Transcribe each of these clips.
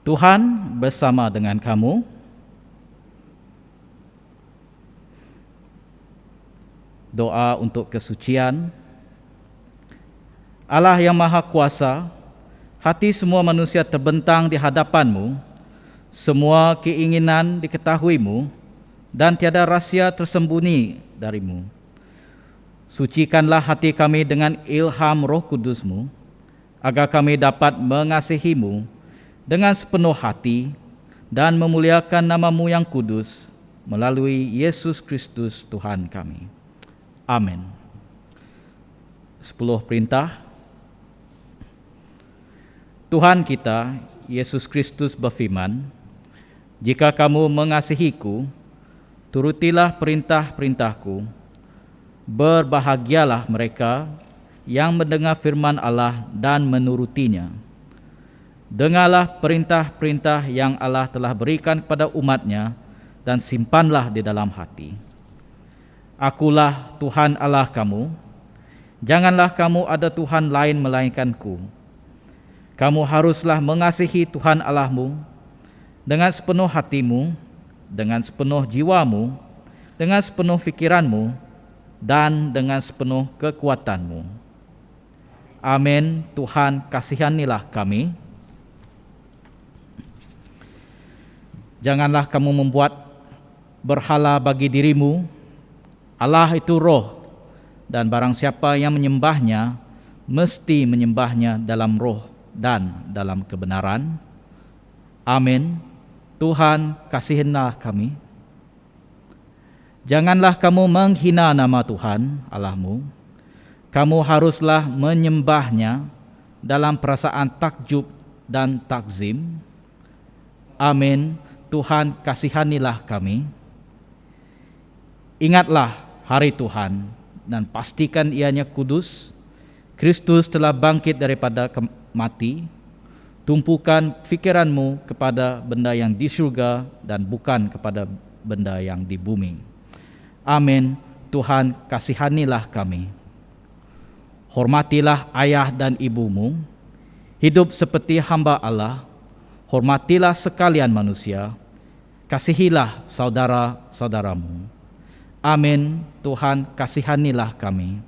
Tuhan bersama dengan kamu. Doa untuk kesucian. Allah yang Maha Kuasa, hati semua manusia terbentang di hadapan-Mu, semua keinginan diketahui-Mu, dan tiada rahsia tersembunyi dari-Mu. Sucikanlah hati kami dengan ilham Roh Kudus-Mu, agar kami dapat mengasihi-Mu dengan sepenuh hati dan memuliakan nama-Mu yang kudus melalui Yesus Kristus Tuhan kami. Amin. 10 perintah. Tuhan kita, Yesus Kristus berfirman, "Jika kamu mengasihiku, turutilah perintah-perintahku. Berbahagialah mereka yang mendengar firman Allah dan menurutinya. Dengarlah perintah-perintah yang Allah telah berikan kepada umat-Nya dan simpanlah di dalam hati. Akulah Tuhan Allah kamu. Janganlah kamu ada Tuhan lain melainkanku. Kamu haruslah mengasihi Tuhan Allahmu dengan sepenuh hatimu, dengan sepenuh jiwamu, dengan sepenuh fikiranmu, dan dengan sepenuh kekuatanmu." Amin. Tuhan kasihanilah kami. Janganlah kamu membuat berhala bagi dirimu. Allah itu roh, dan barang siapa yang menyembahnya, mesti menyembahnya dalam roh dan dalam kebenaran. Amin. Tuhan kasihilah kami. Janganlah kamu menghina nama Tuhan Allahmu. Kamu haruslah menyembahnya dalam perasaan takjub dan takzim. Amin. Tuhan kasihanilah kami. Ingatlah hari Tuhan dan pastikan ianya kudus. Kristus telah bangkit daripada mati. Tumpukan fikiranmu kepada benda yang di surga dan bukan kepada benda yang di bumi. Amin. Tuhan kasihanilah kami. Hormatilah ayah dan ibumu. Hidup seperti hamba Allah. Hormatilah sekalian manusia. Kasihilah saudara-saudaramu. Amin. Tuhan kasihanilah kami.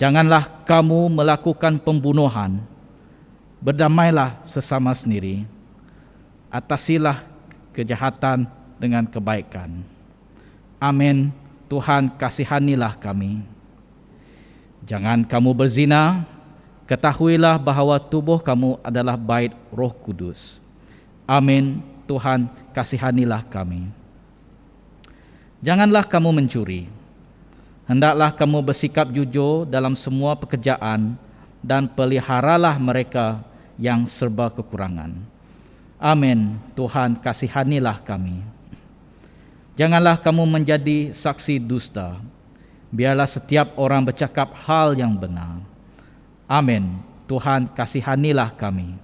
Janganlah kamu melakukan pembunuhan. Berdamailah sesama sendiri. Atasilah kejahatan dengan kebaikan. Amin. Tuhan kasihanilah kami. Jangan kamu berzina. Ketahuilah bahawa tubuh kamu adalah bait Roh Kudus. Amin. Tuhan kasihanilah kami. Janganlah kamu mencuri. Hendaklah kamu bersikap jujur dalam semua pekerjaan dan peliharalah mereka yang serba kekurangan. Amin. Tuhan kasihanilah kami. Janganlah kamu menjadi saksi dusta. Biarlah setiap orang bercakap hal yang benar. Amin. Tuhan kasihanilah kami.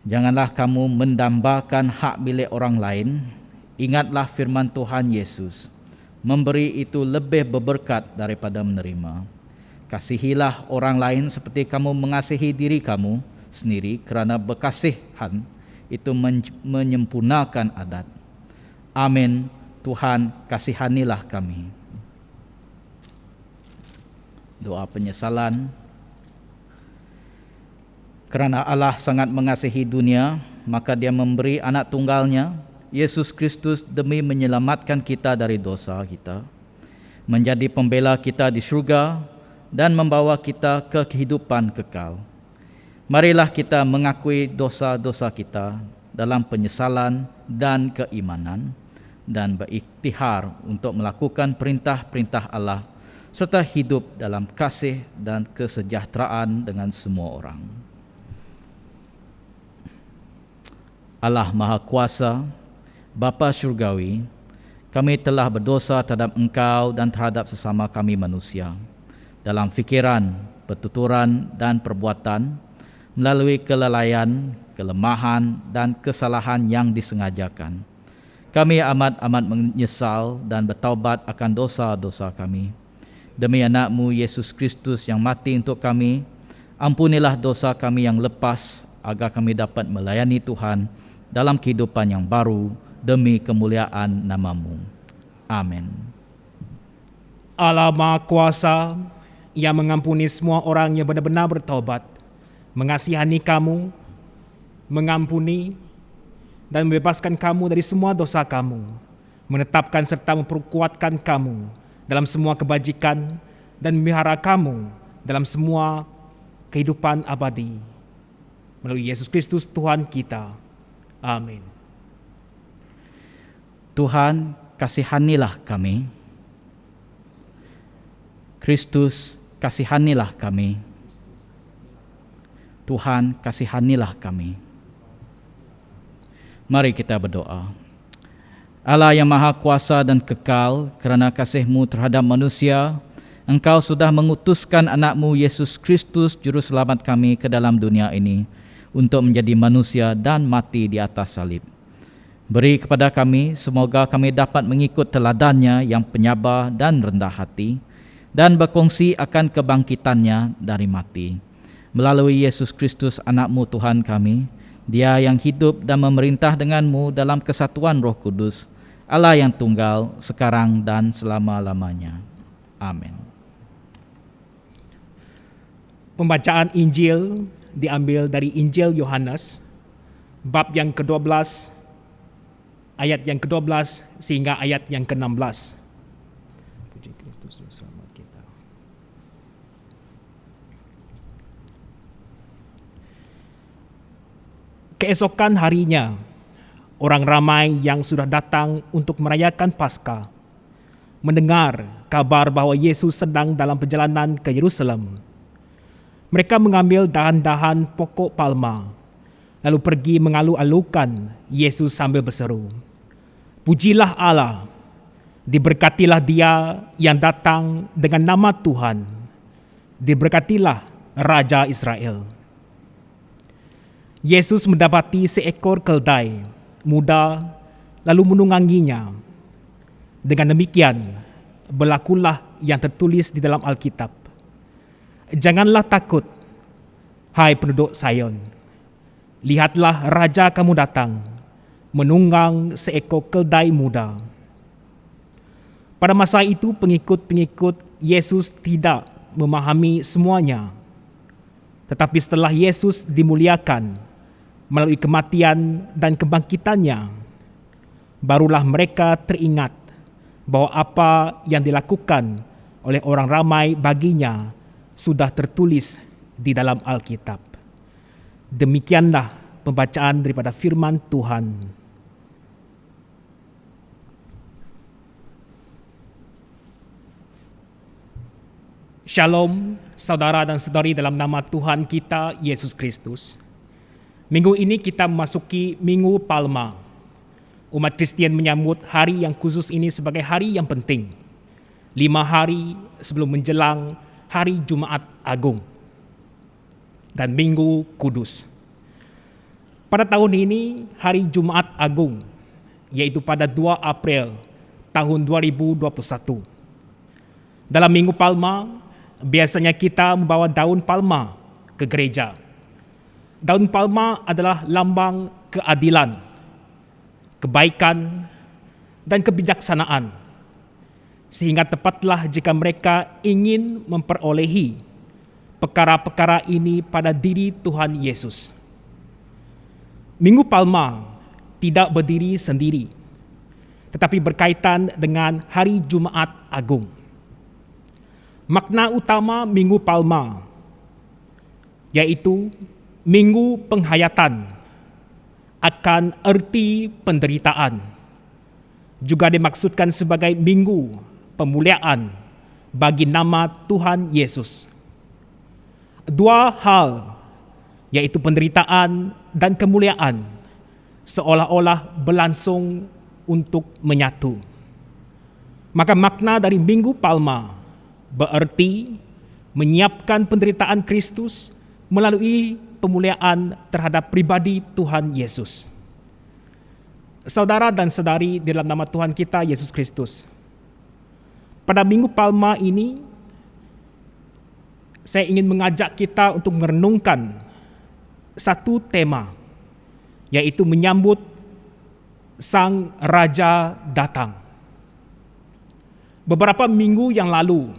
Janganlah kamu mendambakan hak milik orang lain. Ingatlah firman Tuhan Yesus. Memberi itu lebih berberkat daripada menerima. Kasihilah orang lain seperti kamu mengasihi diri kamu sendiri, kerana berkasihan itu menyempurnakan adat. Amin. Tuhan kasihanilah kami. Doa penyesalan. Kerana Allah sangat mengasihi dunia, maka Dia memberi anak tunggalnya, Yesus Kristus, demi menyelamatkan kita dari dosa kita, menjadi pembela kita di surga dan membawa kita ke kehidupan kekal. Marilah kita mengakui dosa-dosa kita dalam penyesalan dan keimanan dan beriktihar untuk melakukan perintah-perintah Allah serta hidup dalam kasih dan kesejahteraan dengan semua orang. Allah Maha Kuasa, Bapa Syurgawi, kami telah berdosa terhadap Engkau dan terhadap sesama kami manusia dalam fikiran, pertuturan dan perbuatan, melalui kelalaian, kelemahan dan kesalahan yang disengajakan. Kami amat-amat menyesal dan bertaubat akan dosa-dosa kami. Demi anak-Mu Yesus Kristus yang mati untuk kami, ampunilah dosa kami yang lepas agar kami dapat melayani Tuhan dalam kehidupan yang baru demi kemuliaan nama-Mu. Amin. Allah Maha Kuasa yang mengampuni semua orang yang benar-benar bertaubat, mengasihani kamu, mengampuni dan membebaskan kamu dari semua dosa kamu, menetapkan serta memperkuatkan kamu dalam semua kebajikan dan memelihara kamu dalam semua kehidupan abadi. Melalui Yesus Kristus Tuhan kita. Amin. Tuhan, kasihanilah kami. Kristus, kasihanilah kami. Tuhan, kasihanilah kami. Mari kita berdoa. Allah yang Maha Kuasa dan kekal, kerana kasih-Mu terhadap manusia, Engkau sudah mengutuskan anak-Mu Yesus Kristus, Juru Selamat kami ke dalam dunia ini, untuk menjadi manusia dan mati di atas salib. Beri kepada kami, semoga kami dapat mengikut teladannya yang penyabar dan rendah hati, dan berkongsi akan kebangkitannya dari mati. Melalui Yesus Kristus anak-Mu Tuhan kami, Dia yang hidup dan memerintah dengan-Mu dalam kesatuan Roh Kudus, Allah yang tunggal, sekarang dan selama-lamanya. Amin. Pembacaan Injil diambil dari Injil Yohanes, bab yang ke-12, ayat yang ke-12 sehingga ayat yang ke-16. Puji Kristus Juru Selamat kita. Keesokan harinya, orang ramai yang sudah datang untuk merayakan Paskah mendengar kabar bahwa Yesus sedang dalam perjalanan ke Yerusalem. Mereka mengambil dahan-dahan pokok palma, lalu pergi mengalu-alukan Yesus sambil berseru, "Pujilah Allah, diberkatilah Dia yang datang dengan nama Tuhan, diberkatilah Raja Israel." Yesus mendapati seekor keldai muda lalu menungganginya. Dengan demikian, berlakulah yang tertulis di dalam Alkitab. "Janganlah takut, hai penduduk Sion. Lihatlah Raja kamu datang, menunggang seekor keldai muda." Pada masa itu, pengikut-pengikut Yesus tidak memahami semuanya. Tetapi setelah Yesus dimuliakan melalui kematian dan kebangkitannya, barulah mereka teringat bahwa apa yang dilakukan oleh orang ramai baginya sudah tertulis di dalam Alkitab. Demikianlah pembacaan daripada firman Tuhan. Shalom, saudara dan saudari dalam nama Tuhan kita, Yesus Kristus. Minggu ini kita memasuki Minggu Palma. Umat Kristian menyambut hari yang khusus ini sebagai hari yang penting. 5 hari sebelum menjelang hari Jumat Agung dan Minggu Kudus. Pada tahun ini, hari Jumat Agung, yaitu pada 2 April tahun 2021. Dalam Minggu Palma, biasanya kita membawa daun palma ke gereja. Daun palma adalah lambang keadilan, kebaikan, dan kebijaksanaan. Sehingga tepatlah jika mereka ingin memperolehi perkara-perkara ini pada diri Tuhan Yesus. Minggu Palma tidak berdiri sendiri, tetapi berkaitan dengan hari Jumat Agung. Makna utama Minggu Palma yaitu Minggu Penghayatan akan erti penderitaan, juga dimaksudkan sebagai Minggu Pemuliaan bagi nama Tuhan Yesus. 2 hal, yaitu penderitaan dan kemuliaan, seolah-olah berlangsung untuk menyatu. Maka makna dari Minggu Palma bererti menyiapkan penderitaan Kristus melalui pemuliaan terhadap pribadi Tuhan Yesus. Saudara dan saudari di dalam nama Tuhan kita Yesus Kristus, pada Minggu Palma ini saya ingin mengajak kita untuk merenungkan satu tema, yaitu menyambut Sang Raja datang. Beberapa minggu yang lalu,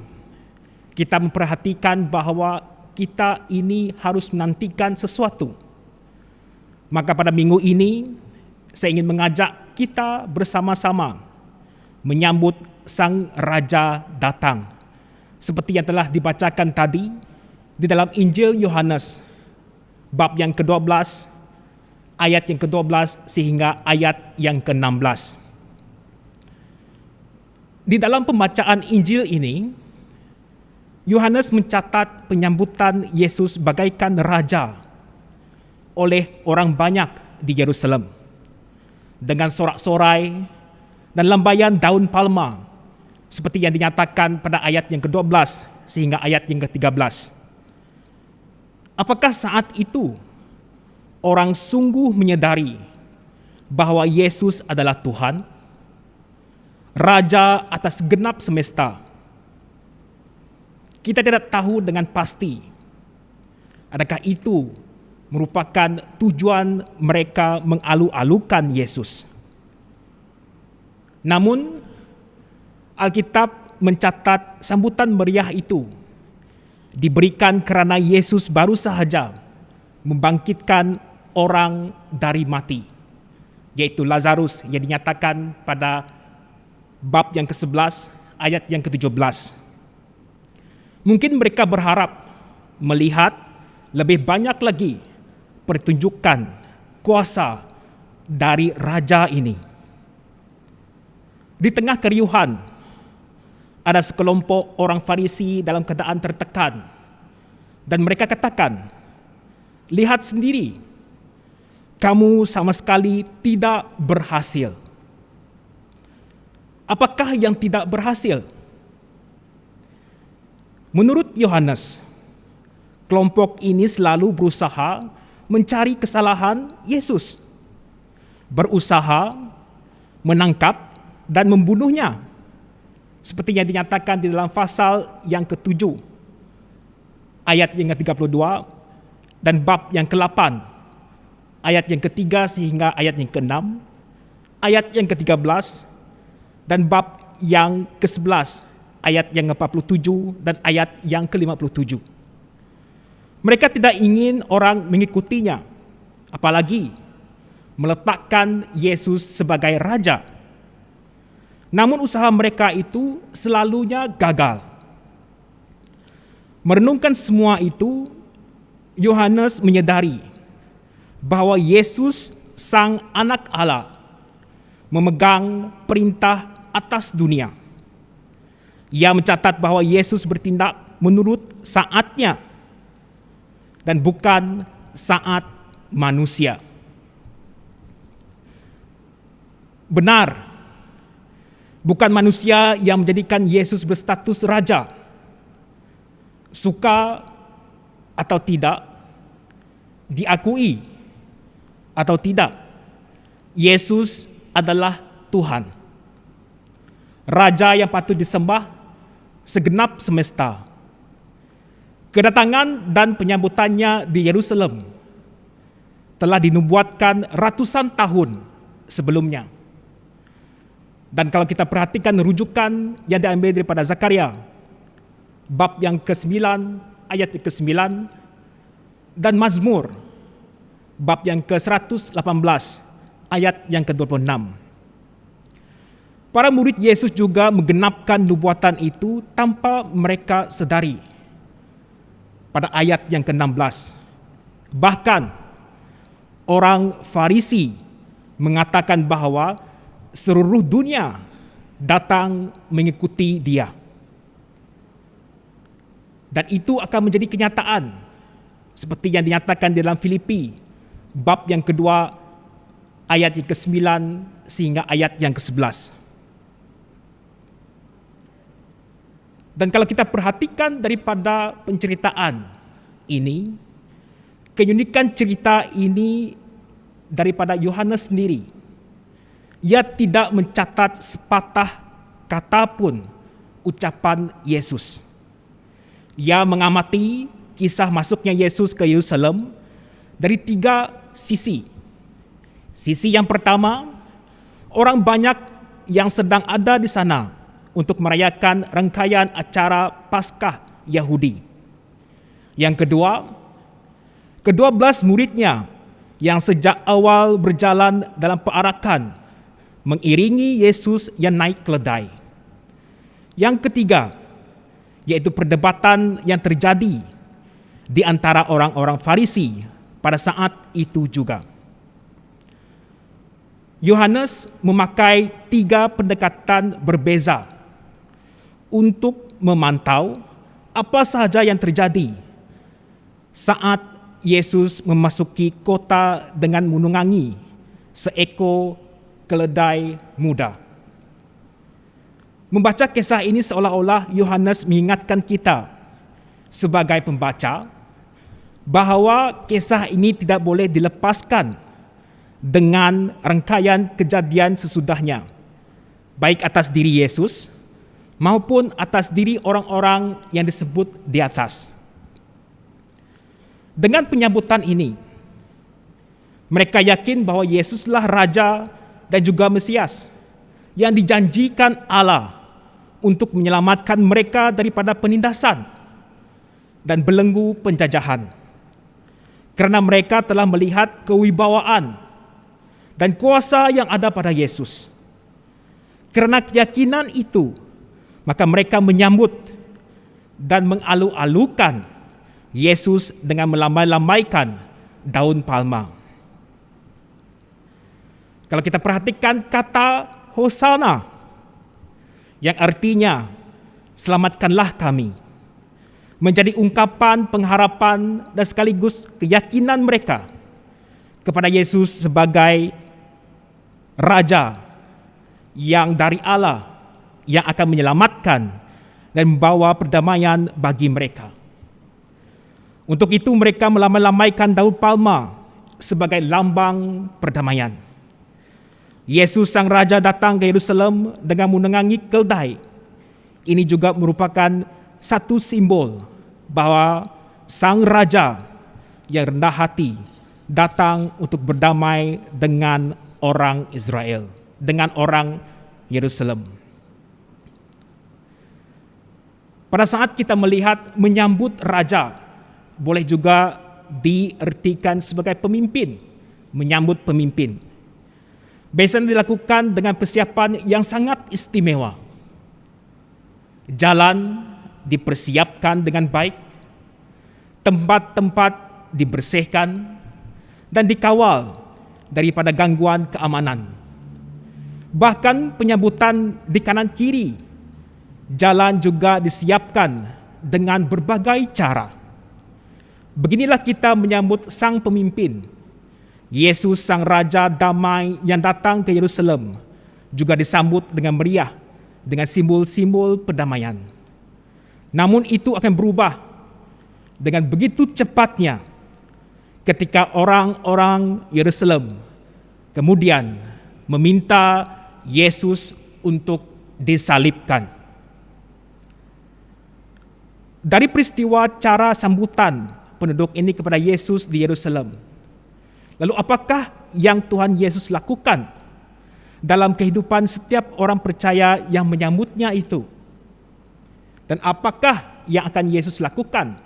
kita memperhatikan bahwa kita ini harus menantikan sesuatu. Maka pada minggu ini, saya ingin mengajak kita bersama-sama menyambut Sang Raja datang. Seperti yang telah dibacakan tadi di dalam Injil Yohanes, bab yang ke-12, ayat yang ke-12 sehingga ayat yang ke-16. Di dalam pembacaan Injil ini, Yohanes mencatat penyambutan Yesus bagaikan raja oleh orang banyak di Yerusalem, dengan sorak-sorai dan lambaian daun palma, seperti yang dinyatakan pada ayat yang ke-12 sehingga ayat yang ke-13. Apakah saat itu orang sungguh menyadari bahwa Yesus adalah Tuhan, Raja atas genap semesta? Kita tidak tahu dengan pasti adakah itu merupakan tujuan mereka mengalu-alukan Yesus. Namun, Alkitab mencatat sambutan meriah itu diberikan kerana Yesus baru sahaja membangkitkan orang dari mati, yaitu Lazarus yang dinyatakan pada bab yang ke-11 ayat yang ke-17. Mungkin mereka berharap melihat lebih banyak lagi pertunjukan kuasa dari raja ini. Di tengah keriuhan, ada sekelompok orang Farisi dalam keadaan tertekan, dan mereka katakan, "Lihat sendiri, kamu sama sekali tidak berhasil." Apakah yang tidak berhasil? Menurut Yohanes, kelompok ini selalu berusaha mencari kesalahan Yesus, berusaha menangkap dan membunuhnya, seperti yang dinyatakan di dalam pasal yang ke-7, ayat yang ke-32, dan bab yang ke-8, ayat yang ke-3 sehingga ayat yang ke-6, ayat yang ke-13, dan bab yang ke-11, ayat yang ke-47 dan ayat yang ke-57. Mereka tidak ingin orang mengikutinya, apalagi meletakkan Yesus sebagai raja. Namun usaha mereka itu selalunya gagal. Merenungkan semua itu, Yohanes menyadari bahwa Yesus, Sang Anak Allah, memegang perintah atas dunia. Ia mencatat bahwa Yesus bertindak menurut saatnya dan bukan saat manusia. Benar, bukan manusia yang menjadikan Yesus berstatus raja. Suka atau tidak, diakui atau tidak, Yesus adalah Tuhan, Raja yang patut disembah segenap semesta. Kedatangan dan penyambutannya di Yerusalem telah dinubuatkan ratusan tahun sebelumnya. Dan kalau kita perhatikan rujukan yang diambil daripada Zakaria, bab yang ke-9, ayat yang ke-9, dan Mazmur, bab yang ke-118, ayat yang ke-26. Para murid Yesus juga menggenapkan nubuatan itu tanpa mereka sedari. Pada ayat yang ke-16, bahkan orang Farisi mengatakan bahwa seluruh dunia datang mengikuti dia. Dan itu akan menjadi kenyataan, seperti yang dinyatakan di dalam Filipi, bab yang kedua, ayat yang ke-9 sehingga ayat yang ke-11. Dan kalau kita perhatikan daripada penceritaan ini, keunikan cerita ini daripada Yohanes sendiri, ia tidak mencatat sepatah kata pun ucapan Yesus. Ia mengamati kisah masuknya Yesus ke Yerusalem dari 3 sisi. Sisi yang pertama, orang banyak yang sedang ada di sana untuk merayakan rangkaian acara Paskah Yahudi. Yang kedua, ke-12 muridnya yang sejak awal berjalan dalam perarakan mengiringi Yesus yang naik keledai. Yang ketiga, yaitu perdebatan yang terjadi di antara orang-orang Farisi pada saat itu juga. Yohanes memakai 3 pendekatan berbeza untuk memantau apa sahaja yang terjadi saat Yesus memasuki kota dengan menunggangi seekor keledai muda. Membaca kisah ini seolah-olah Yohanes mengingatkan kita sebagai pembaca bahwa kisah ini tidak boleh dilepaskan dengan rangkaian kejadian sesudahnya, baik atas diri Yesus maupun atas diri orang-orang yang disebut di atas. Dengan penyambutan ini, mereka yakin bahwa Yesuslah Raja dan juga Mesias yang dijanjikan Allah untuk menyelamatkan mereka daripada penindasan dan belenggu penjajahan. Karena mereka telah melihat kewibawaan dan kuasa yang ada pada Yesus. Karena keyakinan itu, maka mereka menyambut dan mengalu-alukan Yesus dengan melambai-lambaikan daun palma. Kalau kita perhatikan kata Hosana, yang artinya selamatkanlah kami, menjadi ungkapan pengharapan dan sekaligus keyakinan mereka kepada Yesus sebagai Raja yang dari Allah yang akan menyelamatkan dan membawa perdamaian bagi mereka. Untuk itu mereka melambai-lambaikan daun palma sebagai lambang perdamaian. Yesus Sang Raja datang ke Yerusalem dengan menunggangi keledai. Ini juga merupakan satu simbol bahwa Sang Raja yang rendah hati datang untuk berdamai dengan orang Israel, dengan orang Yerusalem. Pada saat kita melihat menyambut Raja, boleh juga diartikan sebagai pemimpin, menyambut pemimpin. Biasanya dilakukan dengan persiapan yang sangat istimewa. Jalan dipersiapkan dengan baik, tempat-tempat dibersihkan, dan dikawal daripada gangguan keamanan. Bahkan penyambutan di kanan kiri, jalan juga disiapkan dengan berbagai cara. Beginilah kita menyambut Sang Pemimpin, Yesus Sang Raja Damai yang datang ke Yerusalem, juga disambut dengan meriah, dengan simbol-simbol perdamaian. Namun itu akan berubah dengan begitu cepatnya ketika orang-orang Yerusalem kemudian meminta Yesus untuk disalibkan. Dari peristiwa cara sambutan penduduk ini kepada Yesus di Yerusalem, lalu apakah yang Tuhan Yesus lakukan dalam kehidupan setiap orang percaya yang menyambutnya itu? Dan apakah yang akan Yesus lakukan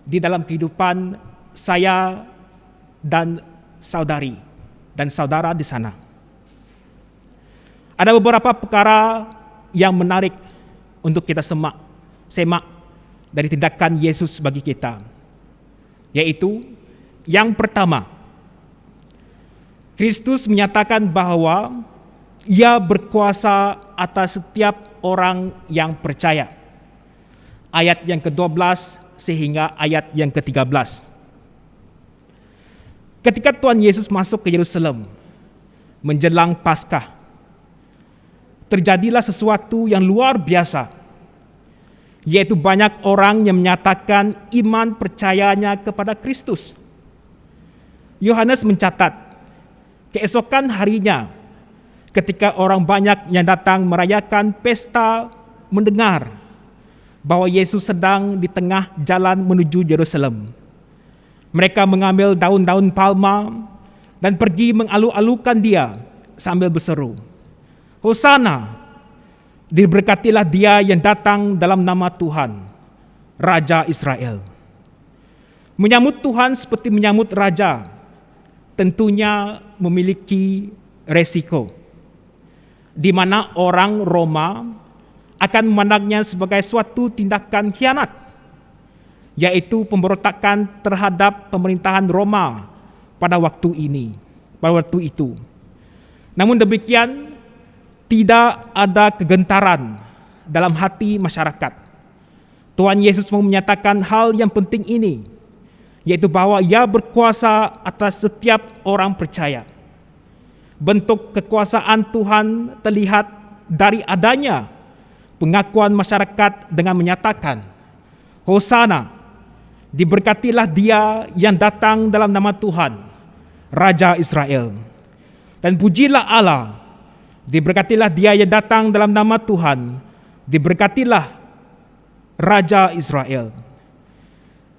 di dalam kehidupan saya dan saudari dan saudara di sana? Ada beberapa perkara yang menarik untuk kita semak dari tindakan Yesus bagi kita. Yaitu, yang pertama, Kristus menyatakan bahwa Ia berkuasa atas setiap orang yang percaya. Ayat yang ke-12 sehingga ayat yang ke-13. Ketika Tuhan Yesus masuk ke Yerusalem menjelang Paskah, terjadilah sesuatu yang luar biasa, yaitu banyak orang yang menyatakan iman percayanya kepada Kristus. Yohanes mencatat, keesokan harinya, ketika orang banyak yang datang merayakan pesta mendengar bahwa Yesus sedang di tengah jalan menuju Yerusalem, Mereka mengambil daun-daun palma dan pergi mengalu-alukan dia sambil berseru, "Hosana, diberkatilah dia yang datang dalam nama Tuhan, Raja Israel." Menyambut Tuhan seperti menyambut raja tentunya memiliki resiko, di mana orang Roma akan memandangnya sebagai suatu tindakan khianat, yaitu pemberontakan terhadap pemerintahan Roma pada waktu itu. Namun demikian, tidak ada kegentaran dalam hati masyarakat. Tuhan Yesus mau menyatakan hal yang penting ini, yaitu bahwa Ia berkuasa atas setiap orang percaya. Bentuk kekuasaan Tuhan terlihat dari adanya pengakuan masyarakat dengan menyatakan, "Hosana, diberkatilah dia yang datang dalam nama Tuhan, Raja Israel." Dan pujilah Allah, diberkatilah dia yang datang dalam nama Tuhan, diberkatilah Raja Israel.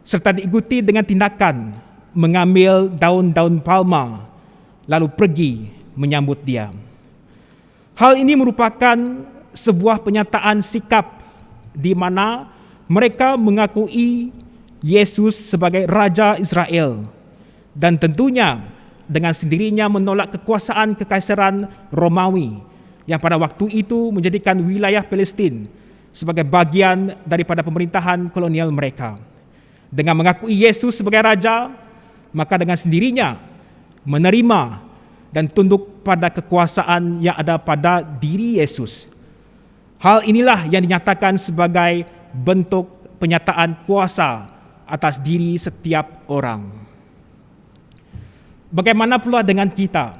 Serta diikuti dengan tindakan mengambil daun-daun palma, lalu pergi menyambut dia. Hal ini merupakan sebuah penyataan sikap di mana mereka mengakui Yesus sebagai Raja Israel dan tentunya dengan sendirinya menolak kekuasaan kekaisaran Romawi yang pada waktu itu menjadikan wilayah Palestina sebagai bagian daripada pemerintahan kolonial mereka. Dengan mengakui Yesus sebagai Raja, maka dengan sendirinya menerima dan tunduk pada kekuasaan yang ada pada diri Yesus. Hal inilah yang dinyatakan sebagai bentuk penyataan kuasa atas diri setiap orang. Bagaimana pula dengan kita?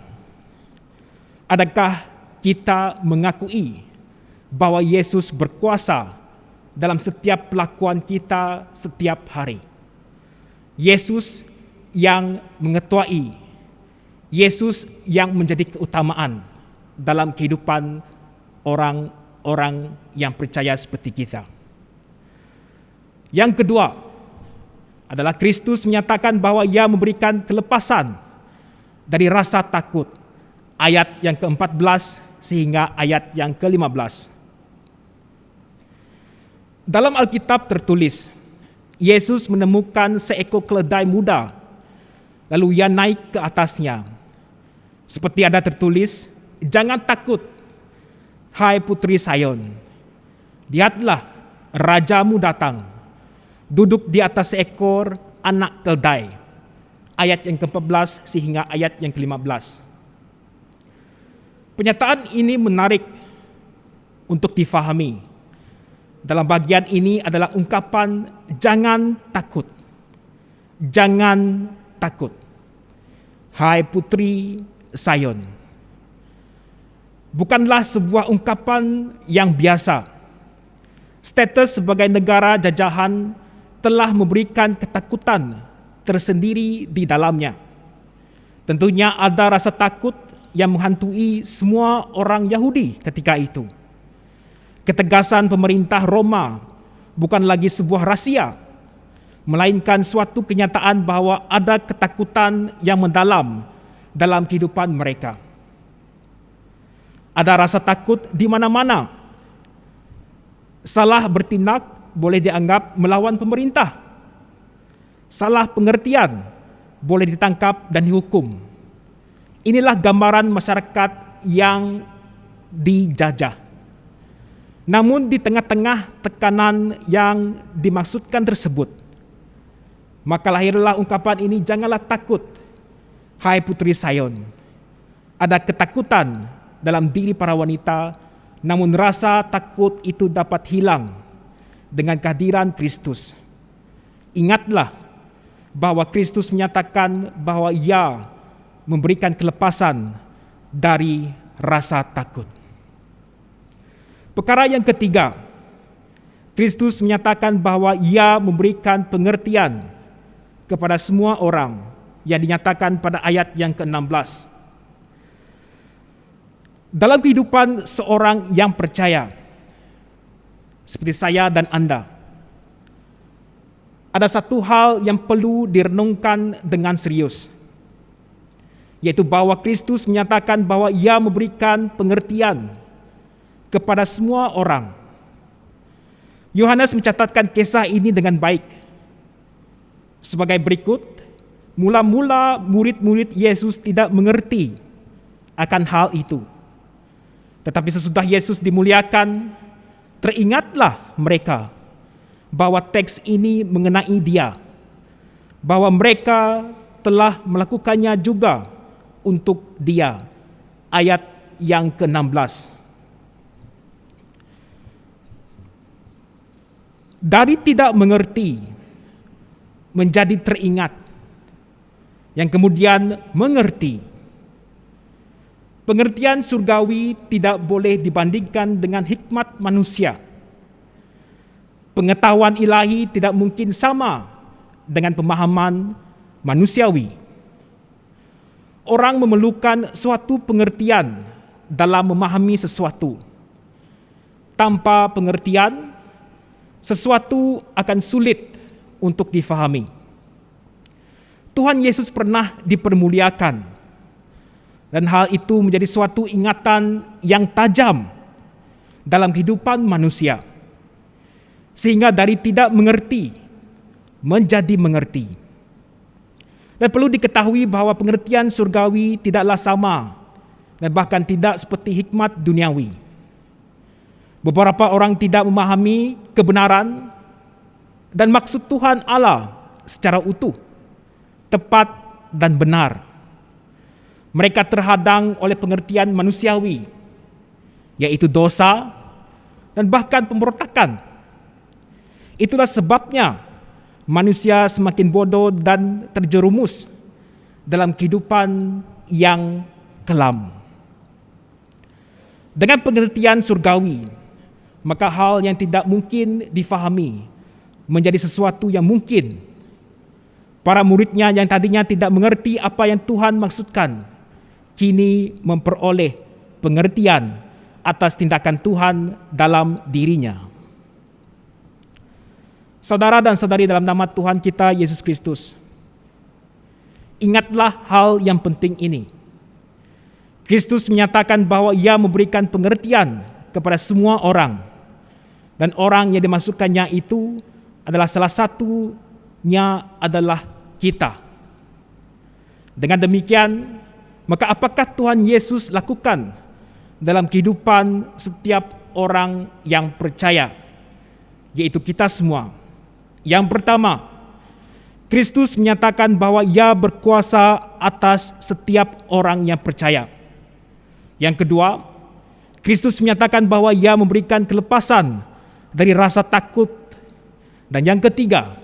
Adakah kita mengakui bahwa Yesus berkuasa dalam setiap pelakuan kita setiap hari? Yesus yang mengetuai, Yesus yang menjadi keutamaan dalam kehidupan orang-orang yang percaya seperti kita. Yang kedua adalah Kristus menyatakan bahwa Ia memberikan kelepasan dari rasa takut. Ayat yang ke-14 sehingga ayat yang ke-15. Dalam Alkitab tertulis, Yesus menemukan seekor keledai muda, lalu Ia naik ke atasnya. Seperti ada tertulis, "Jangan takut, hai putri Sion. Lihatlah, rajamu datang, duduk di atas seekor anak keledai." Ayat yang ke-14 sehingga ayat yang ke-15. Pernyataan ini menarik untuk difahami. Dalam bagian ini adalah ungkapan "jangan takut". Jangan takut, hai putri Sion. Bukanlah sebuah ungkapan yang biasa. Status sebagai negara jajahan telah memberikan ketakutan tersendiri di dalamnya. Tentunya ada rasa takut yang menghantui semua orang Yahudi ketika itu. Ketegasan pemerintah Roma bukan lagi sebuah rahasia, melainkan suatu kenyataan bahwa ada ketakutan yang mendalam dalam kehidupan mereka. Ada rasa takut di mana-mana. Salah bertindak boleh dianggap melawan pemerintah. Salah pengertian boleh ditangkap dan dihukum. Inilah gambaran masyarakat yang dijajah. Namun di tengah-tengah tekanan yang dimaksudkan tersebut, maka lahirlah ungkapan ini, "Janganlah takut, hai putri Sion." Ada ketakutan dalam diri para wanita, namun rasa takut itu dapat hilang dengan kehadiran Kristus. Ingatlah bahwa Kristus menyatakan bahwa Ia memberikan kelepasan dari rasa takut. Perkara yang ketiga, Kristus menyatakan bahwa Ia memberikan pengertian kepada semua orang yang dinyatakan pada ayat yang ke-16. Dalam kehidupan seorang yang percaya, seperti saya dan Anda, ada satu hal yang perlu direnungkan dengan serius, yaitu bahwa Kristus menyatakan bahwa Ia memberikan pengertian kepada semua orang. Yohanes mencatatkan kisah ini dengan baik sebagai berikut. Mula-mula murid-murid Yesus tidak mengerti akan hal itu. Tetapi sesudah Yesus dimuliakan, teringatlah mereka bahwa teks ini mengenai Dia, bahwa mereka telah melakukannya juga untuk Dia. Ayat yang ke-16. Dari tidak mengerti menjadi teringat, yang kemudian mengerti. Pengertian surgawi tidak boleh dibandingkan dengan hikmat manusia. Pengetahuan ilahi tidak mungkin sama dengan pemahaman manusiawi. Orang memerlukan suatu pengertian dalam memahami sesuatu. Tanpa pengertian, sesuatu akan sulit untuk difahami. Tuhan Yesus pernah dipermuliakan, dan hal itu menjadi suatu ingatan yang tajam dalam kehidupan manusia, sehingga dari tidak mengerti menjadi mengerti. Dan perlu diketahui bahwa pengertian surgawi tidaklah sama dan bahkan tidak seperti hikmat duniawi. Beberapa orang tidak memahami kebenaran dan maksud Tuhan Allah secara utuh, tepat dan benar. Mereka terhadang oleh pengertian manusiawi, yaitu dosa dan bahkan pemberontakan. Itulah sebabnya manusia semakin bodoh dan terjerumus dalam kehidupan yang kelam. Dengan pengertian surgawi, maka hal yang tidak mungkin difahami menjadi sesuatu yang mungkin. Para muridnya yang tadinya tidak mengerti apa yang Tuhan maksudkan, kini memperoleh pengertian atas tindakan Tuhan dalam dirinya. Saudara dan saudari dalam nama Tuhan kita Yesus Kristus, ingatlah hal yang penting ini. Kristus menyatakan bahwa Ia memberikan pengertian kepada semua orang, dan orang yang dimasukkannya itu adalah salah satunya adalah kita. Dengan demikian, maka apakah Tuhan Yesus lakukan dalam kehidupan setiap orang yang percaya, yaitu kita semua? Yang pertama, Kristus menyatakan bahwa Ia berkuasa atas setiap orang yang percaya. Yang kedua, Kristus menyatakan bahwa Ia memberikan kelepasan dari rasa takut. Dan yang ketiga,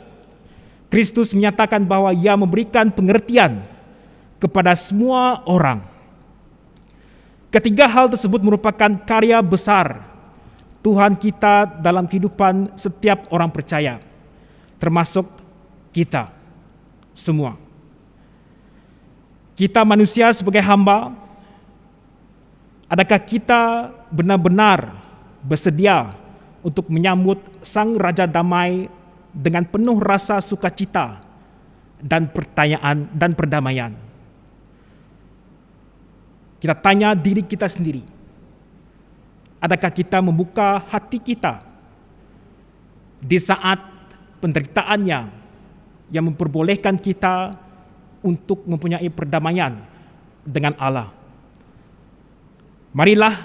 Kristus menyatakan bahwa Ia memberikan pengertian kepada semua orang. Ketiga hal tersebut merupakan karya besar Tuhan kita dalam kehidupan setiap orang percaya, termasuk kita semua. Kita manusia sebagai hamba, adakah kita benar-benar bersedia untuk menyambut Sang Raja Damai dengan penuh rasa sukacita dan pertanyaan dan perdamaian? Kita tanya diri kita sendiri, adakah kita membuka hati kita di saat penderitaannya yang memperbolehkan kita untuk mempunyai perdamaian dengan Allah? Marilah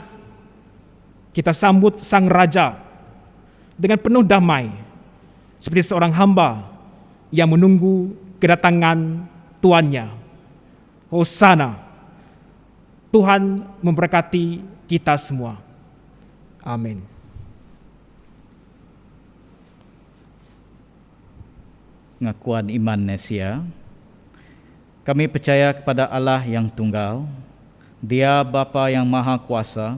kita sambut Sang Raja dengan penuh damai, seperti seorang hamba yang menunggu kedatangan tuannya. Hosana. Tuhan memberkati kita semua. Amin. Pengakuan iman Nesia. Kami percaya kepada Allah yang tunggal, Dia Bapa yang Maha Kuasa,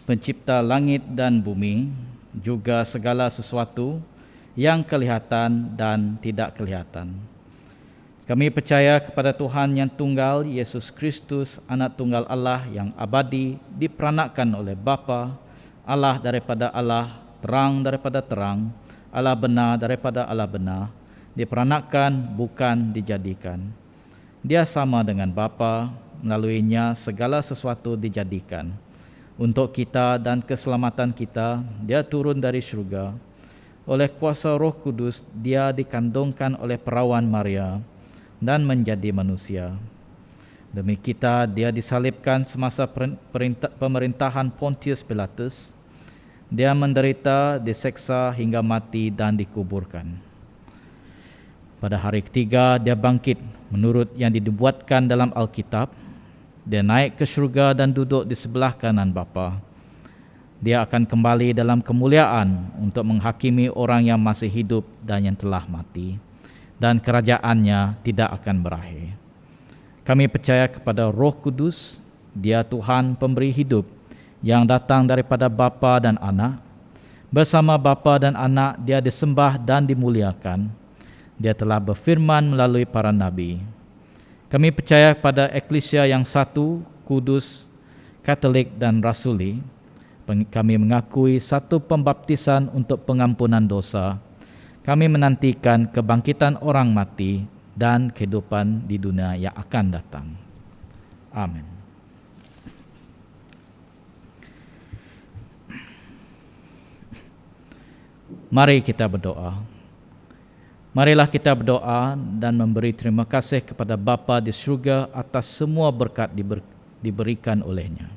pencipta langit dan bumi, juga segala sesuatu yang kelihatan dan tidak kelihatan. Kami percaya kepada Tuhan yang tunggal, Yesus Kristus, Anak Tunggal Allah yang abadi, diperanakkan oleh Bapa, Allah daripada Allah, terang daripada terang, Allah benar daripada Allah benar, diperanakkan bukan dijadikan. Dia sama dengan Bapa, melaluinya segala sesuatu dijadikan. Untuk kita dan keselamatan kita, dia turun dari surga. Oleh kuasa Roh Kudus, dia dikandungkan oleh perawan Maria dan menjadi manusia. Demi kita, dia disalibkan semasa pemerintahan Pontius Pilatus. Dia menderita, diseksa hingga mati dan dikuburkan. Pada hari ketiga, dia bangkit menurut yang dibuatkan dalam Alkitab. Dia naik ke surga dan duduk di sebelah kanan Bapa. Dia akan kembali dalam kemuliaan untuk menghakimi orang yang masih hidup dan yang telah mati. Dan kerajaannya tidak akan berakhir. Kami percaya kepada Roh Kudus, Dia Tuhan pemberi hidup yang datang daripada Bapa dan Anak. Bersama Bapa dan Anak, Dia disembah dan dimuliakan. Dia telah berfirman melalui para nabi. Kami percaya pada eklesia yang satu, kudus, katolik dan rasuli. Kami mengakui satu pembaptisan untuk pengampunan dosa. Kami menantikan kebangkitan orang mati dan kehidupan di dunia yang akan datang. Amin. Mari kita berdoa. Marilah kita berdoa dan memberi terima kasih kepada Bapa di surga atas semua berkat diberikan olehnya.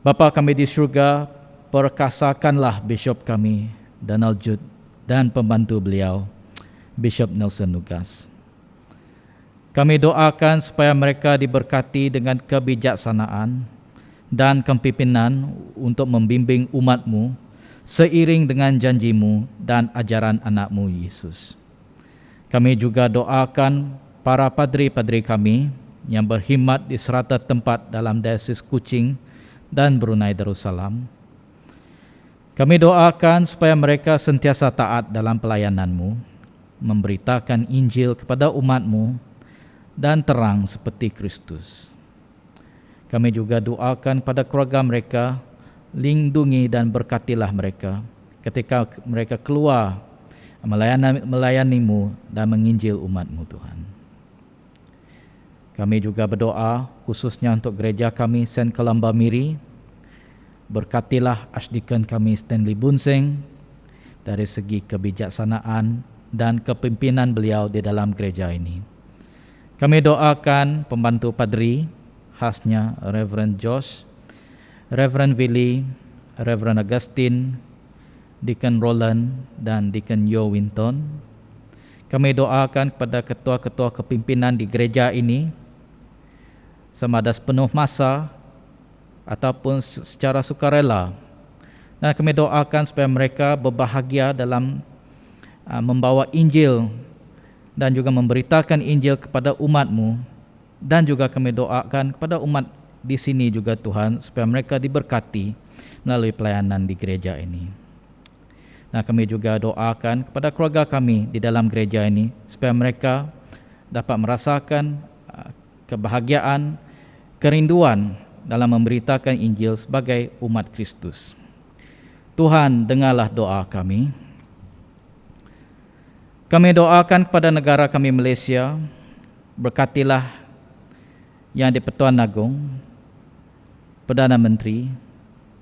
Bapa kami di surga, perkasakanlah Bishop kami, Donald Jude, dan pembantu beliau, Bishop Nelson Nugas. Kami doakan supaya mereka diberkati dengan kebijaksanaan dan kepimpinan untuk membimbing umat-Mu seiring dengan janji-Mu dan ajaran anak-Mu Yesus. Kami juga doakan para padri-padri kami yang berkhidmat di serata tempat dalam Diosis Kuching dan Brunei Darussalam. Kami doakan supaya mereka sentiasa taat dalam pelayanan-Mu, memberitakan Injil kepada umat-Mu dan terang seperti Kristus. Kami juga doakan pada keluarga mereka, lindungi dan berkatilah mereka ketika mereka keluar melayani-Mu dan menginjil umat-Mu Tuhan. Kami juga berdoa khususnya untuk gereja kami Saint Columba Miri. Berkatilah Archdeacon kami Stanley Bunseng dari segi kebijaksanaan dan kepimpinan beliau di dalam gereja ini. Kami doakan pembantu padri, khasnya Reverend Josh, Reverend Willie, Reverend Augustine, Deacon Roland dan Deacon Yo Winton. Kami doakan kepada ketua-ketua kepimpinan di gereja ini, sama ada sepenuh masa ataupun secara sukarela. Dan kami doakan supaya mereka berbahagia dalam membawa Injil dan juga memberitakan Injil kepada umat-Mu. Dan juga kami doakan kepada umat di sini juga Tuhan, supaya mereka diberkati melalui pelayanan di gereja ini. Nah, kami juga doakan kepada keluarga kami di dalam gereja ini, supaya mereka dapat merasakan kebahagiaan, kerinduan dalam memberitakan Injil sebagai umat Kristus. Tuhan, dengarlah doa kami. Kami doakan kepada negara kami Malaysia, berkatilah yang di-Pertuan Agong, Perdana Menteri,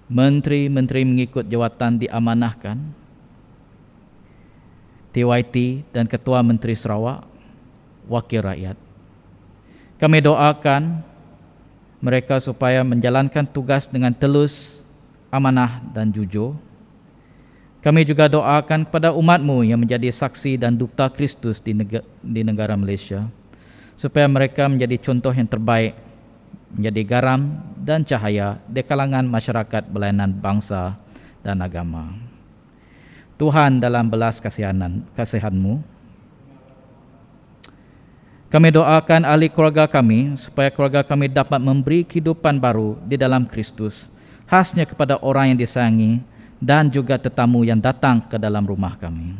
menteri-menteri mengikut jawatan diamanahkan, TYT dan Ketua Menteri Sarawak, Wakil Rakyat. Kami doakan mereka supaya menjalankan tugas dengan telus, amanah dan jujur. Kami juga doakan kepada umat-Mu yang menjadi saksi dan duta Kristus di negara Malaysia, supaya mereka menjadi contoh yang terbaik, menjadi garam dan cahaya di kalangan masyarakat belayanan bangsa dan agama. Tuhan, dalam belas kasihan-Mu, kami doakan ahli keluarga kami supaya keluarga kami dapat memberi kehidupan baru di dalam Kristus, khasnya kepada orang yang disayangi dan juga tetamu yang datang ke dalam rumah kami.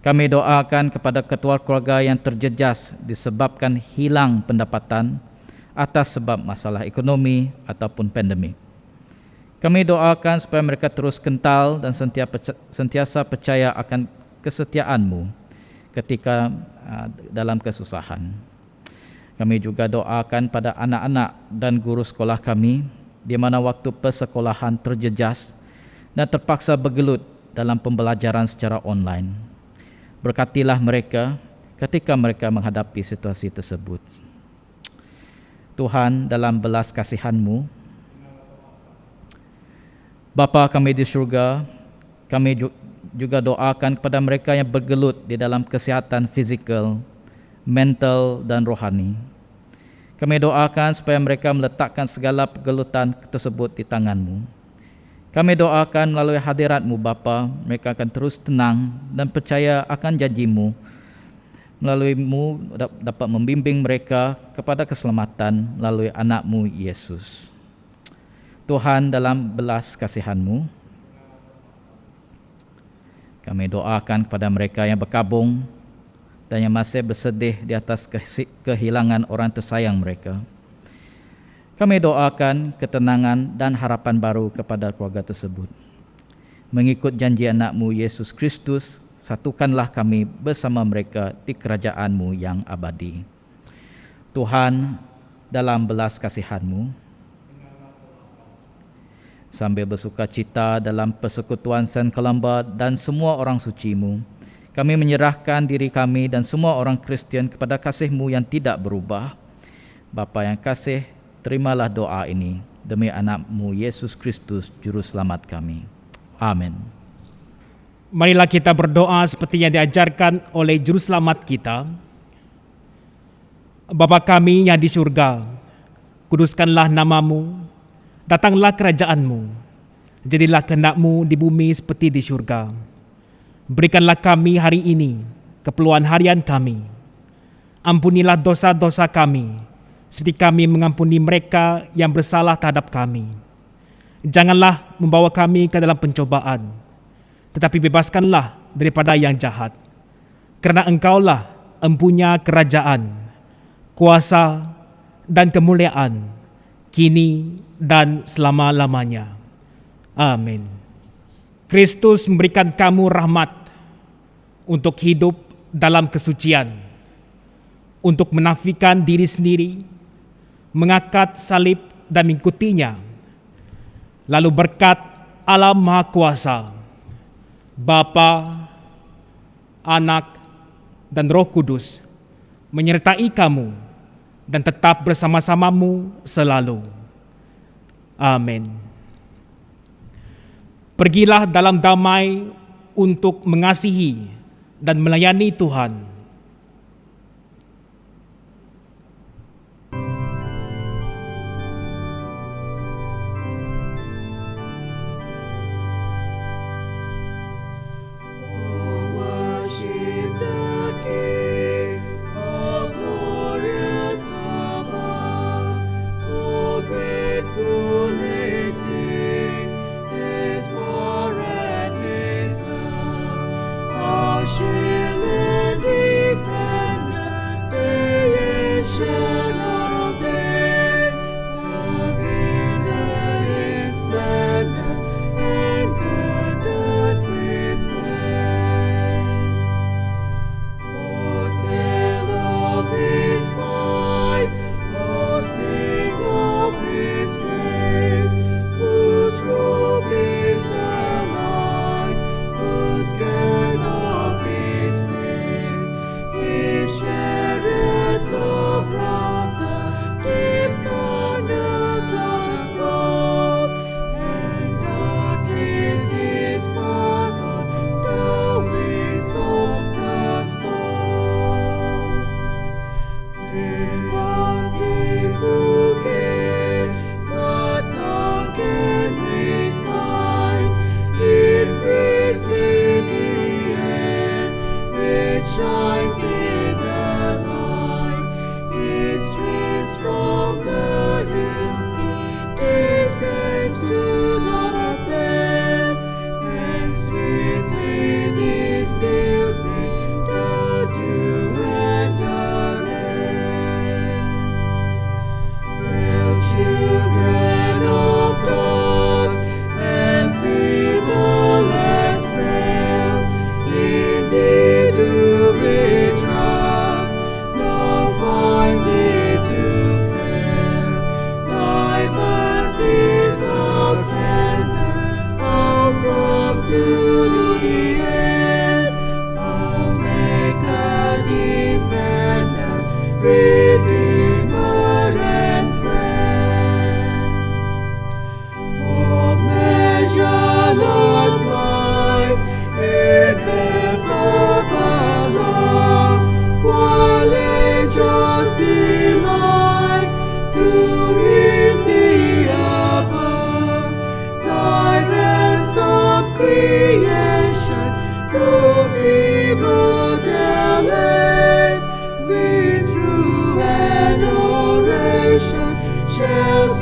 Kami doakan kepada ketua keluarga yang terjejas disebabkan hilang pendapatan atas sebab masalah ekonomi ataupun pandemik. Kami doakan supaya mereka terus kental dan sentiasa percaya akan kesetiaan-Mu ketika dalam kesusahan. Kami juga doakan pada anak-anak dan guru sekolah kami di mana waktu persekolahan terjejas dan terpaksa bergelut dalam pembelajaran secara online. Berkatilah mereka ketika mereka menghadapi situasi tersebut. Tuhan, dalam belas kasihan-Mu, Bapa kami di syurga, kami juga doakan kepada mereka yang bergelut di dalam kesihatan fizikal, mental dan rohani. Kami doakan supaya mereka meletakkan segala pergelutan tersebut di tangan-Mu. Kami doakan melalui hadirat-Mu Bapa, mereka akan terus tenang dan percaya akan janji-Mu. Melalui-Mu dapat membimbing mereka kepada keselamatan melalui anak-Mu Yesus. Tuhan, dalam belas kasihan-Mu, kami doakan kepada mereka yang berkabung dan yang masih bersedih di atas kehilangan orang tersayang mereka. Kami doakan ketenangan dan harapan baru kepada keluarga tersebut. Mengikut janji anak-Mu Yesus Kristus, satukanlah kami bersama mereka di kerajaan-Mu yang abadi. Tuhan, dalam belas kasihan-Mu, sambil bersuka cita dalam persekutuan Saint Columba dan semua orang suci-Mu, kami menyerahkan diri kami dan semua orang Kristian kepada kasih-Mu yang tidak berubah. Bapa yang kasih, terimalah doa ini demi anak-Mu Yesus Kristus, Juru Selamat kami. Amin. Marilah kita berdoa seperti yang diajarkan oleh Juru Selamat kita. Bapa kami yang di surga, kuduskanlah nama-Mu, datanglah kerajaan-Mu, jadilah kehendak-Mu di bumi seperti di surga. Berikanlah kami hari ini keperluan harian kami. Ampunilah dosa-dosa kami, seperti kami mengampuni mereka yang bersalah terhadap kami. Janganlah membawa kami ke dalam pencobaan, tetapi bebaskanlah daripada yang jahat. Kerana Engkaulah empunya kerajaan, kuasa dan kemuliaan, kini dan selama-lamanya. Amin. Kristus memberikan kamu rahmat untuk hidup dalam kesucian, untuk menafikan diri sendiri, mengangkat salib dan mengikutinya. Lalu berkat Allah Maha Kuasa, Bapa, Anak, dan Roh Kudus menyertai kamu dan tetap bersama-samamu selalu. Amin. Pergilah dalam damai untuk mengasihi dan melayani Tuhan. Shield and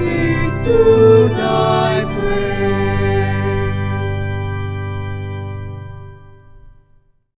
kasih Tuhan.